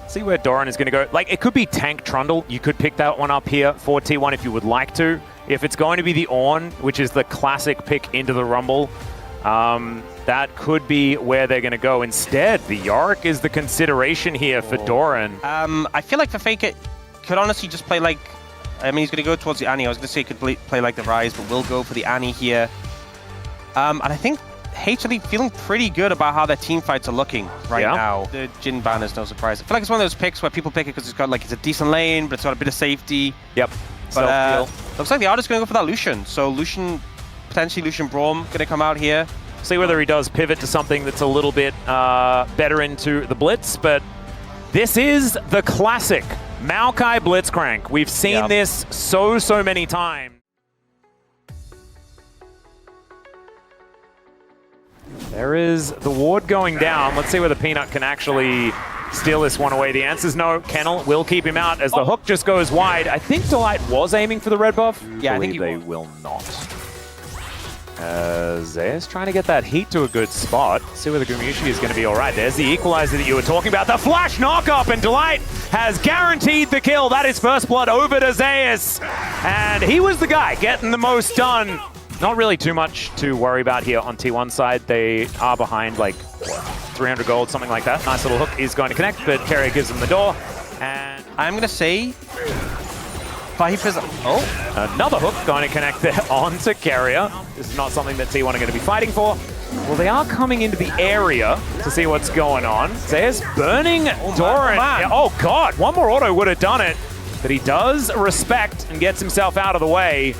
See where Doran is going to go. Like, it could be Tank Trundle. You could pick that one up here for T1 if you would like to. If it's going to be the Ornn, which is the classic pick into the Rumble, that could be where they're going to go. Instead, the Yorick is the consideration here for Doran. I feel like for Faker could honestly just play like... I mean, he's going to go towards the Annie. I was going to say he could play like the Rise, but we'll go for the Annie here. And I think HLE feeling pretty good about how their team fights are looking right now. The Jhin ban is no surprise. I feel like it's one of those picks where people pick it because it's a decent lane, but it's got a bit of safety. Yep. But looks like the artist's going to go for that Lucian. So Lucian, potentially Lucian Braum, going to come out here. See whether he does pivot to something that's a little bit better into the Blitz, but this is the classic Maokai Blitzcrank. We've seen this so many times. There is the ward going down. Let's see whether Peanut can actually steal this one away. The answer's no. Kennel will keep him out as the hook just goes wide. I think Delight was aiming for the red buff. Yeah, I think they will not. Zeus trying to get that heat to a good spot. See whether Gumayusi is going to be all right. There's the equalizer that you were talking about. The flash knock-up, and Delight has guaranteed the kill. That is first blood over to Zeus. And he was the guy getting the most done. Not really too much to worry about here on T1 side. They are behind like 300 gold, something like that. Nice little hook is going to connect, but Carrier gives him the door. And I'm going to say Viper's... another hook going to connect there onto Carrier. This is not something that T1 are going to be fighting for. Well, they are coming into the area to see what's going on. Zeus burning Doran. Oh, God. One more auto would have done it. But he does respect and gets himself out of the way.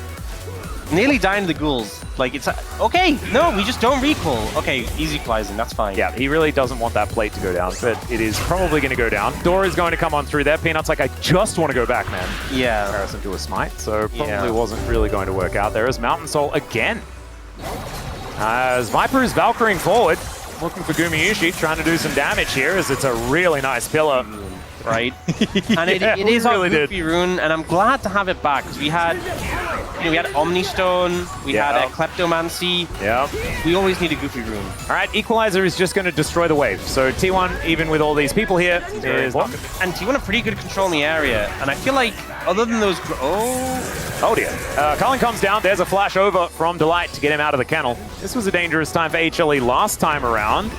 Nearly dying to the ghouls. Like, it's... okay, no, we just don't recall. Okay, easy equalizing, that's fine. Yeah, he really doesn't want that plate to go down, but it is probably going to go down. Dora is going to come on through there. Peanut's like, I just want to go back, man. Yeah. In comparison to a smite, so probably wasn't really going to work out. There is Mountain Soul again. As Viper is Valkyring forward, looking for Gumayusi, trying to do some damage here, as it's a really nice pillar. Right? And it is our Goofy rune, and I'm glad to have it back, because we had Omni Stone, we had a Kleptomancy. Yeah. We always need a Goofy rune. All right, Equalizer is just going to destroy the wave. So T1, even with all these people here, is not good. And T1 have pretty good control in the area, and I feel like other than those... Oh dear. Cullen comes down. There's a flash over from Delight to get him out of the kennel. This was a dangerous time for HLE last time around.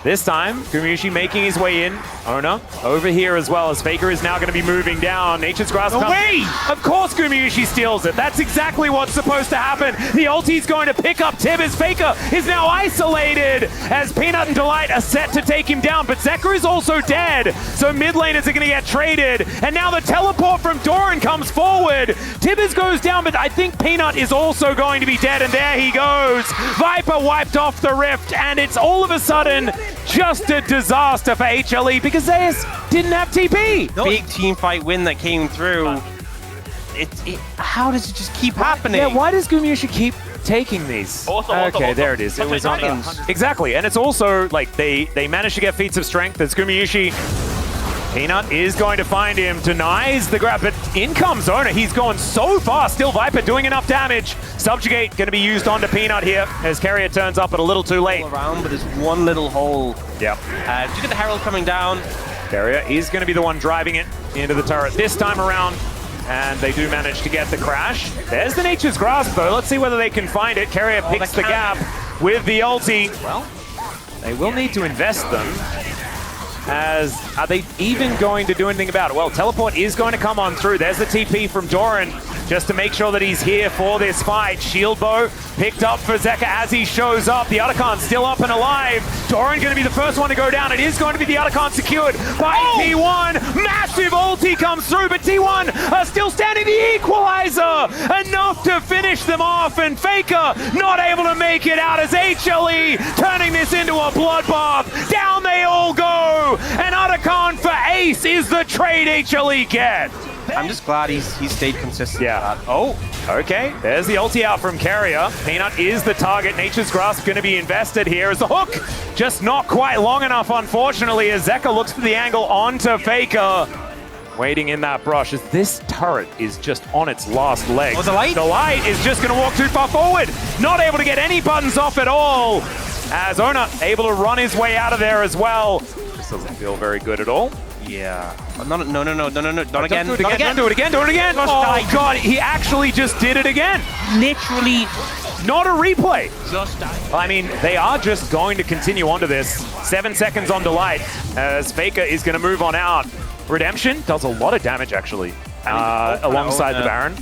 This time, Gumayusi making his way in. Ona over here as well, as Faker is now going to be moving down. Nature's Grasp comes. Away! Of course Gumayusi steals it. That's exactly what's supposed to happen. The ulti's going to pick up Tib as Faker is now isolated, as Peanut and Delight are set to take him down, but Zekka is also dead. So mid laners are going to get traded, and now the teleport from Doran comes forward. Tibbers goes down, but I think Peanut is also going to be dead, and there he goes. Viper wiped off the rift, and it's all of a sudden just a disaster for HLE because Zeus didn't have TP. Big team fight win that came through. How does it just keep happening? Yeah, why does Gumayusi keep taking these? Okay, there it is. It was on exactly, and it's also like they managed to get feats of strength as Gumayusi. Peanut is going to find him, denies the grab, but in comes Ona. He's gone so far, still Viper doing enough damage. Subjugate going to be used onto Peanut here as Carrier turns up but a little too late. All around, but there's one little hole. Yep. Did you get the Herald coming down? Carrier is going to be the one driving it into the turret this time around, and they do manage to get the crash. There's the Nature's Grasp though. Let's see whether they can find it. Carrier picks the gap with the ulti. Well, they will need to invest them. As are they even going to do anything about it? Well, teleport is going to come on through. There's the TP from Doran just to make sure that he's here for this fight. Shield bow picked up for Zekka as he shows up. The Otacon still up and alive. Doran going to be the first one to go down. It is going to be the Otacon secured by T1. Massive ulti comes through, but T1 are still standing. The equalizer enough to finish them off, and Faker not able to make it out as HLE turning this into a bloodbath. Down they all go, and Otacon for ace is the trade HLE get. I'm just glad he's stayed consistent. Yeah. Oh, okay. There's the ulti out from Carrier. Peanut is the target. Nature's Grasp going to be invested here as the hook just not quite long enough, unfortunately, as Zekka looks for the angle onto Faker. Waiting in that brush as this turret is just on its last leg. Oh, Delight? Delight is just going to walk too far forward. Not able to get any buttons off at all. As Ona able to run his way out of there as well. This doesn't feel very good at all. Yeah. No, not again. Don't do it again. Oh, God, he actually just did it again. Literally. Not a replay. Just died. I mean, they are just going to continue onto this. 7 seconds on Delight as Faker is going to move on out. Redemption does a lot of damage, actually, alongside the Baron.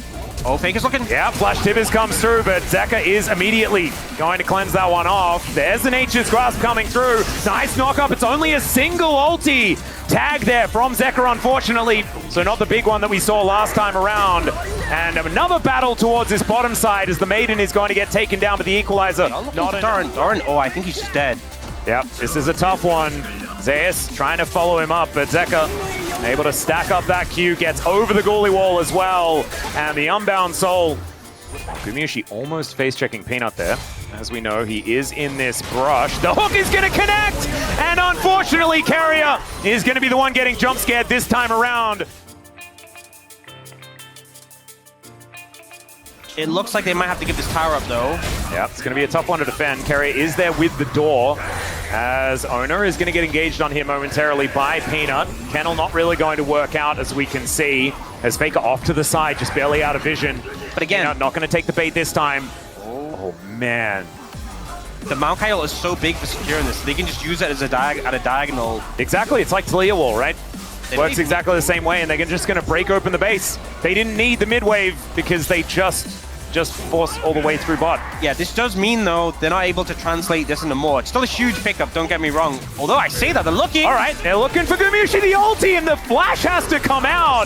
Oh, Faker's looking. Yeah, Flash Tibbers comes through, but Zeka is immediately going to cleanse that one off. There's the Nature's Grasp coming through. Nice knock-up. It's only a single ulti tag there from Zeka, unfortunately. So not the big one that we saw last time around. And another battle towards this bottom side as the Maiden is going to get taken down with the Equalizer. Not Doran. Oh, I think he's just dead. Yep, this is a tough one. Zeus trying to follow him up, but Zeka able to stack up that Q, gets over the goalie wall as well. And the Unbound Soul. Gumiushi almost face-checking Peanut there. As we know, he is in this brush. The hook is going to connect! And unfortunately, Carrier is going to be the one getting jump scared this time around. It looks like they might have to give this tower up, though. Yeah, it's going to be a tough one to defend. Carrier is there with the door, as Owner is going to get engaged on him momentarily by Peanut. Kennel not really going to work out, as we can see, as Faker off to the side, just barely out of vision. But again, Peanut not going to take the bait this time. Oh, man. The Mount Kyle is so big for securing this. They can just use it as a diagonal. Exactly, it's like Talia Wall, right? Works exactly the same way, and they're just going to break open the base. They didn't need the mid-wave because they just force all the way through bot. Yeah, this does mean, though, they're not able to translate this into more. It's still a huge pickup, don't get me wrong. Although I say that, they're looking. All right, they're looking for Gumiushi, the ulti, and the flash has to come out.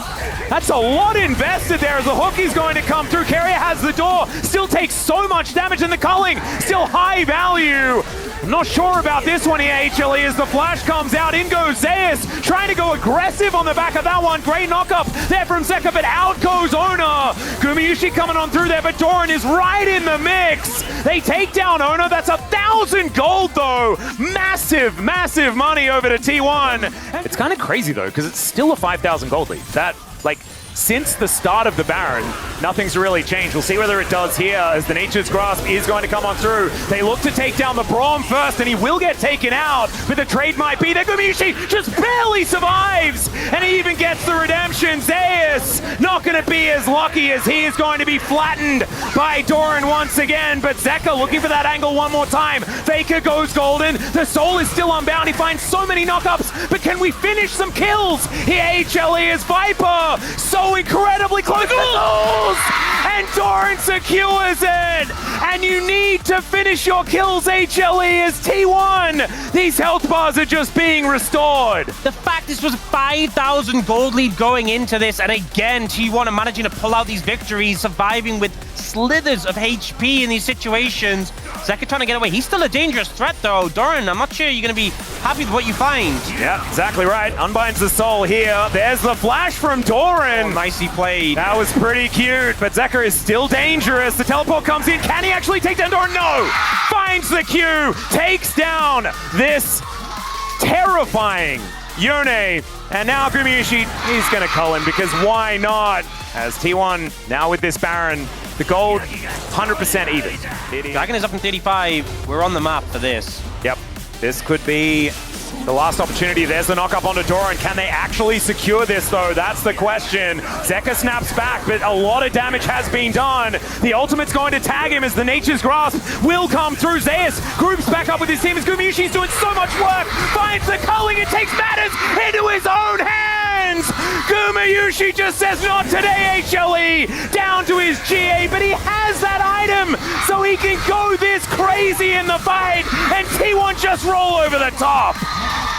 That's a lot invested there as the hook is going to come through. Carrier has the door, still takes so much damage, and the culling, still high value. I'm not sure about this one here, HLE, as the flash comes out. In goes Zeus, trying to go aggressive on the back of that one. Great knock-up there from Zeka, but out goes Owner. Gumiushi coming on through there, but Doran is right in the mix. They take down Owner. That's 1,000 gold, though. Massive, massive money over to T1. It's kind of crazy, though, because it's still a 5,000 gold lead. That, like, since the start of the Baron, nothing's really changed. We'll see whether it does here as the Nature's Grasp is going to come on through. They look to take down the Braum first, and he will get taken out, but the trade might be that Gumiushi just barely survives, and he even gets the redemption. Zeus not going to be as lucky as he is going to be flattened by Doran once again, but Zeka looking for that angle one more time. Faker goes golden. The Soul is still unbound. He finds so many knockups, but can we finish some kills? Here HLE is Viper. So incredibly close to lose, and Doran secures it. And you need to finish your kills, HLE, as T1. These health bars are just being restored. The fact this was a 5,000 gold lead going into this, and again, T1 are managing to pull out these victories, surviving with slithers of HP in these situations. Zeka trying to get away. He's still a dangerous threat, though. Doran, I'm not sure you're going to be happy with what you find. Yeah, exactly right. Unbinds the Soul here. There's the flash from Doran. Oh, nicely played. That was pretty cute, but Zeka is still dangerous. The teleport comes in. Can he actually take down Doran? No! Finds the Q, takes down this terrifying Yone. And now Gumiushi, he's going to cull him because why not? As T1 now with this Baron, the gold 100% even. Dragon is up in 35. We're on the map for this. Yep, this could be the last opportunity. There's the knock-up onto Doran. Can they actually secure this, though? That's the question. Zeka snaps back, but a lot of damage has been done. The ultimate's going to tag him as the Nature's Grasp will come through. Zeus groups back up with his team as Gumiushi's doing so much work. Finds the culling and takes matters into his own hands. Gumiushi just says, not today, HLE. Down to his GA, but he has that item, so he can go this crazy in the fight, and T1 just roll over the top.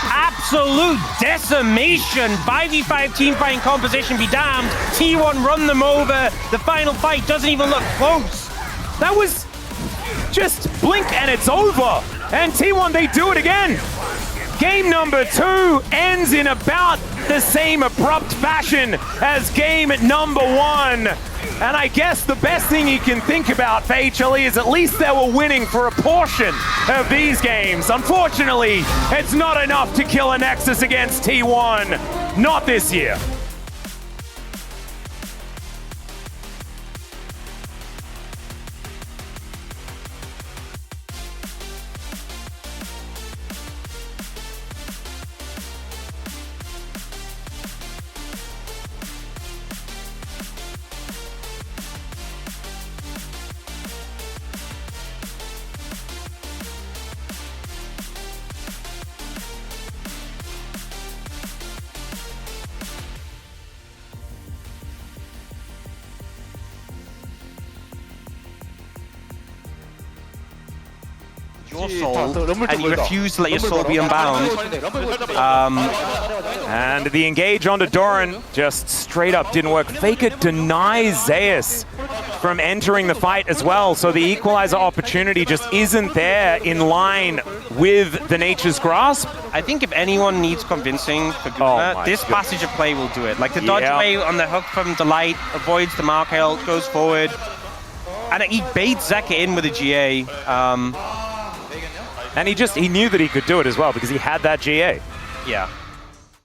Absolute decimation. 5v5 team fighting composition be damned. T1 run them over. The final fight doesn't even look close. That was just blink and it's over. And T1, they do it again. Game number 2 ends in about the same abrupt fashion as game number 1. And I guess the best thing you can think about for HLE is at least they were winning for a portion of these games. Unfortunately, it's not enough to kill a Nexus against T1. Not this year. your soul, and you refuse to let your soul be unbound. And the engage onto Doran just straight up didn't work. Faker denies Zeus from entering the fight as well, so the equalizer opportunity just isn't there in line with the Nature's Grasp. I think if anyone needs convincing for Guna, this passage of play will do it. Like the dodge away on the hook from Delight, avoids the mark hail, goes forward, and he baits Zeka in with a GA. And he knew that he could do it as well because he had that GA. Yeah.